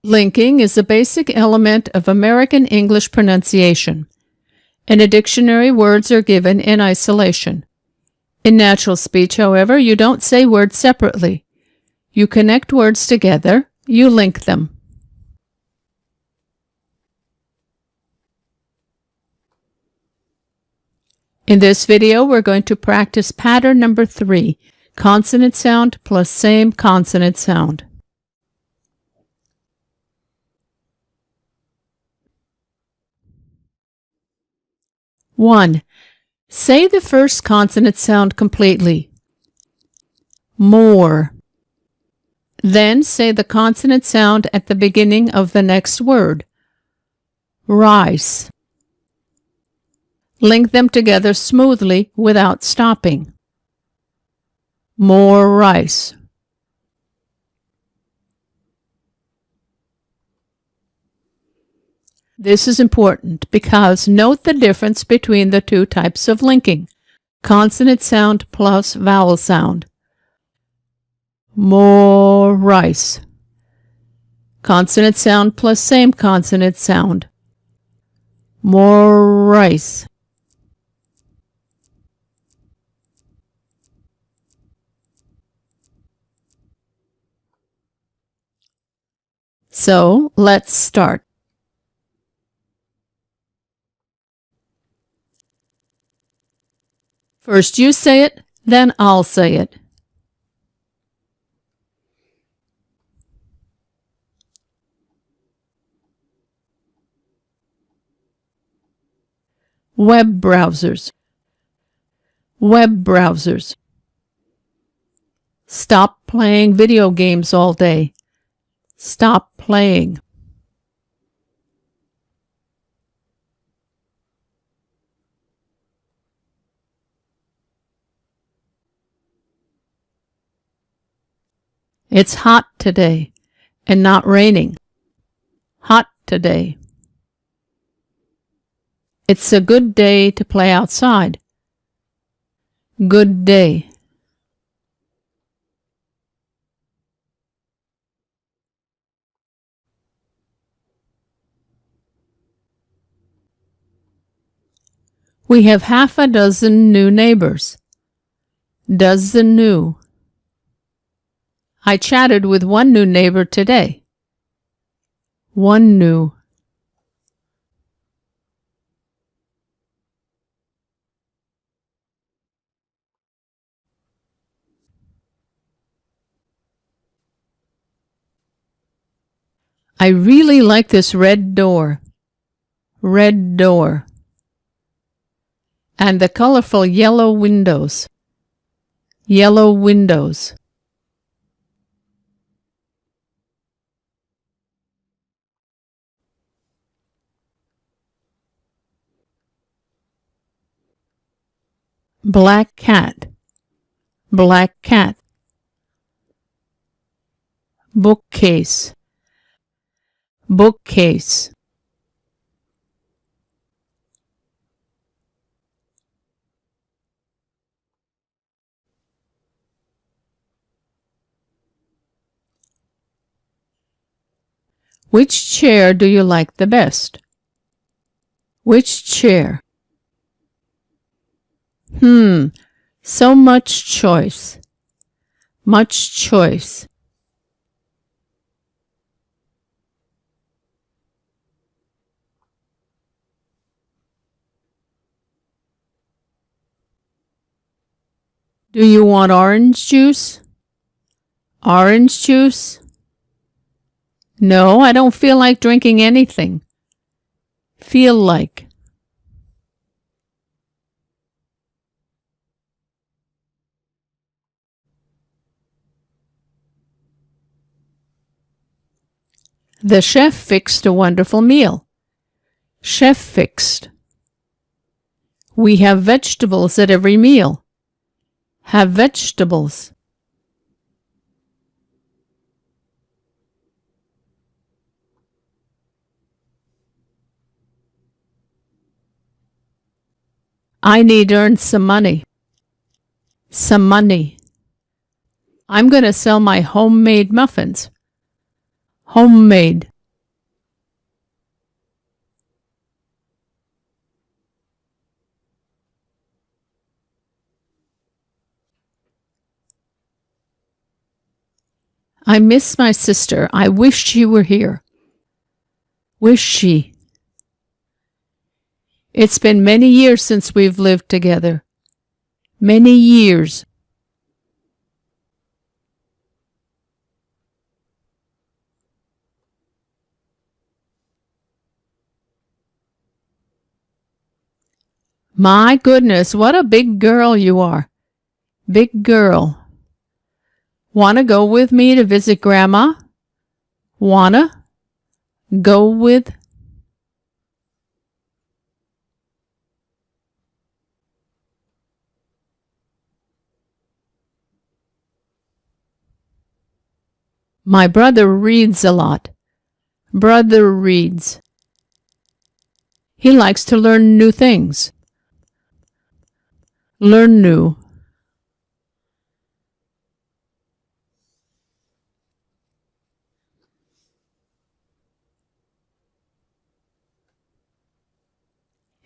Linking is a basic element of American English pronunciation. In a dictionary, words are given in isolation. In natural speech, however, you don't say words separately. You connect words together, you link them. In this video, we're going to practice pattern number 3, consonant sound plus same consonant sound. One. Say the first consonant sound completely. More. Then say the consonant sound at the beginning of the next word. Rice. Link them together smoothly without stopping. More rice. This is important because note the difference between the two types of linking, consonant sound plus vowel sound. More rice. Consonant sound plus same consonant sound. More rice. So, let's start. First you say it, then I'll say it. Web browsers. Web browsers. Stop playing video games all day. Stop playing. It's hot today and not raining. Hot today. It's a good day to play outside. Good day. We have half a dozen new neighbors. Dozen new. I chatted with one new neighbor today. One new. I really like this red door. Red door. And the colorful yellow windows. Yellow windows. Black cat. Black cat. Bookcase. Bookcase. Which chair do you like the best? Which chair? So much choice. Much choice. Do you want orange juice? Orange juice? No, I don't feel like drinking anything. Feel like. The chef fixed a wonderful meal. Chef fixed. We have vegetables at every meal. Have vegetables. I need to earn some money. Some money. I'm going to sell my homemade muffins. Homemade. I miss my sister. I wish she were here. Wish she. It's been many years since we've lived together. Many years. My goodness, what a big girl you are. Big girl. Wanna go with me to visit Grandma? Wanna go with? My brother reads a lot. Brother reads. He likes to learn new things. Learn new.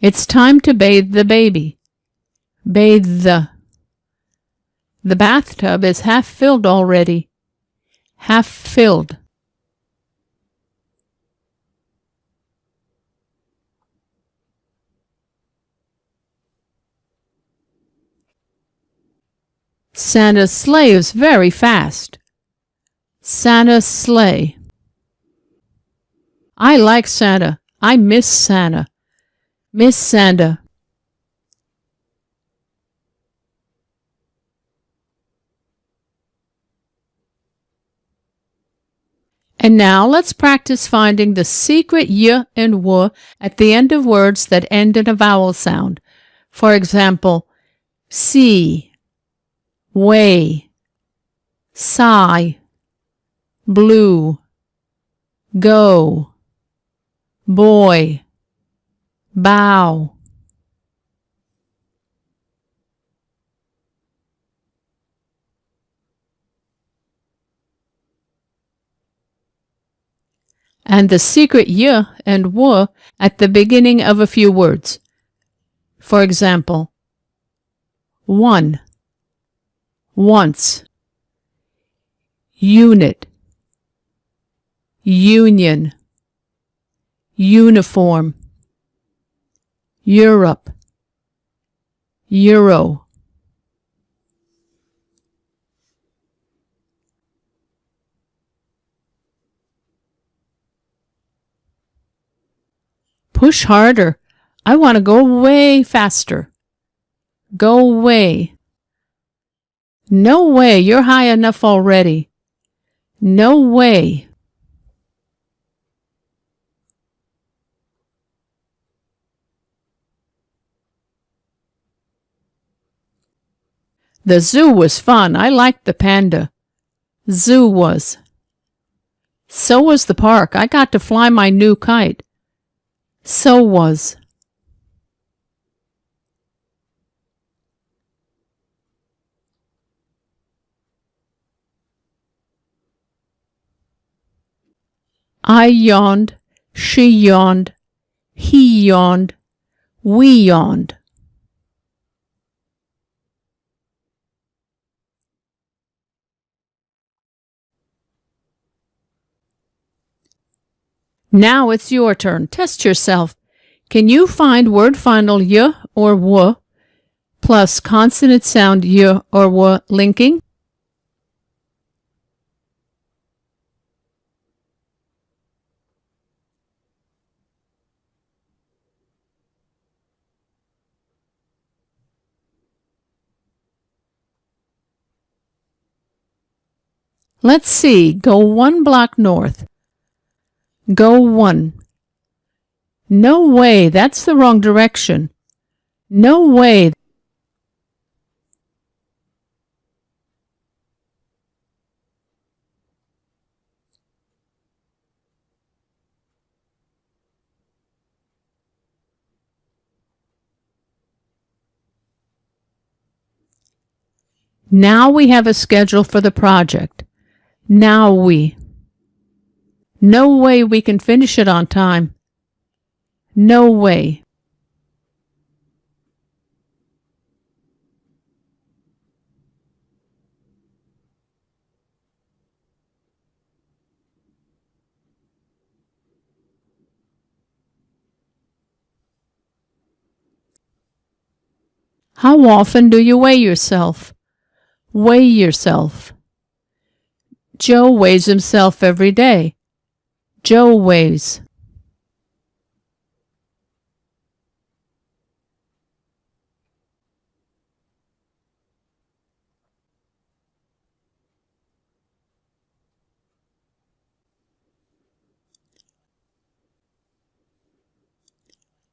It's time to bathe the baby. Bathe the. The bathtub is half filled already. Half filled. Santa's sleigh is very fast. Santa's sleigh. I like Santa. I miss Santa. Miss Santa. And now let's practice finding the secret y and w at the end of words that end in a vowel sound. For example, see, way, sigh, blue, go, boy, bow. And the secret y and w at the beginning of a few words. For example, one, once, unit, union, uniform, Europe, euro. Push harder. I want to go way faster. Go way. No way, you're high enough already. No way. The zoo was fun. I liked the panda. Zoo was. So was the park. I got to fly my new kite. So was. I yawned. She yawned. He yawned. We yawned. Now it's your turn. Test yourself. Can you find word final y or w plus consonant sound y or w linking? Let's see. Go 1 block north. Go 1. No way. That's the wrong direction. No way. Now we have a schedule for the project. Now we. No way we can finish it on time. No way. How often do you weigh yourself? Weigh yourself. Joe weighs himself every day. Joe weighs.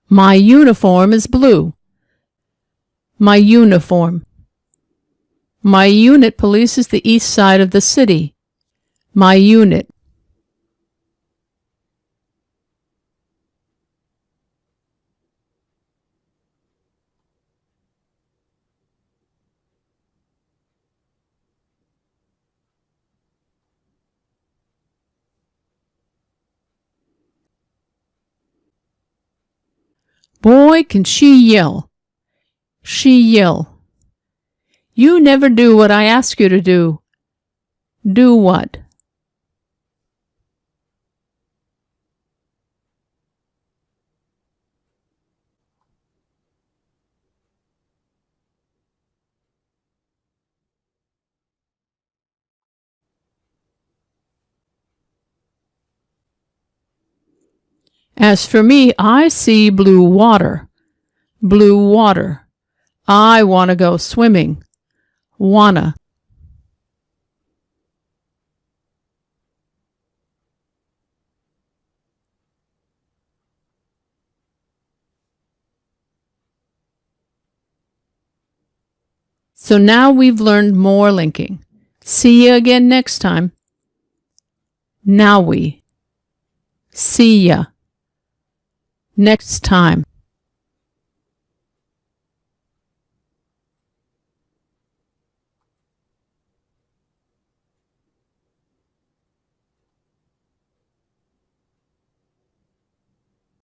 My uniform is blue. My uniform. My unit polices the east side of the city. My unit. Boy, can she yell. She yell. You never do what I ask you to do. Do what? As for me, I see blue water. Blue water. I want to go swimming. Wanna. So now we've learned more linking. See you again next time. Now we. See ya. Next time.